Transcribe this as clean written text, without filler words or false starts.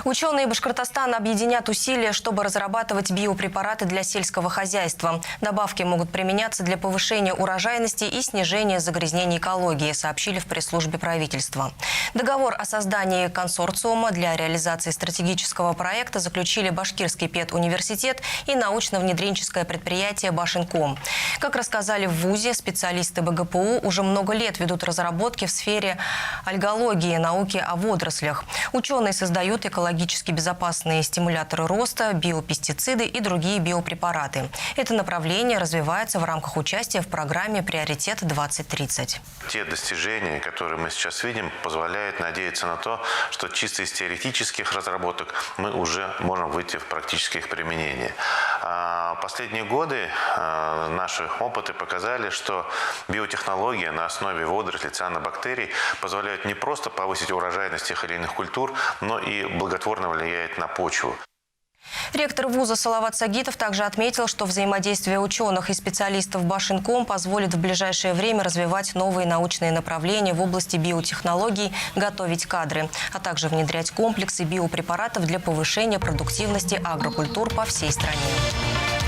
Ученые Башкортостана объединят усилия, чтобы разрабатывать биопрепараты для сельского хозяйства. Добавки могут применяться для повышения урожайности и снижения загрязнений экологии, сообщили в пресс-службе правительства. Договор о создании консорциума для реализации стратегического проекта заключили Башкирский педуниверситет и научно-внедренческое предприятие «Башинком». Как рассказали в ВУЗе, специалисты БГПУ уже много лет ведут разработки в сфере альгологии, науки о водорослях. Ученые создают экологически безопасные стимуляторы роста, биопестициды и другие биопрепараты. Это направление развивается в рамках участия в программе «Приоритет-2030». Те достижения, которые мы сейчас видим, позволяют надеяться на то, что чисто из теоретических разработок мы уже можем выйти в практическое их применение. Последние годы наши опыты показали, что биотехнология на основе водорослей, цианобактерий позволяют не просто повысить урожайность тех или иных культур, но и благотворно влияет на почву. Ректор вуза Салават Сагитов также отметил, что взаимодействие ученых и специалистов Башинком позволит в ближайшее время развивать новые научные направления в области биотехнологий, готовить кадры, а также внедрять комплексы биопрепаратов для повышения продуктивности агрокультур по всей стране.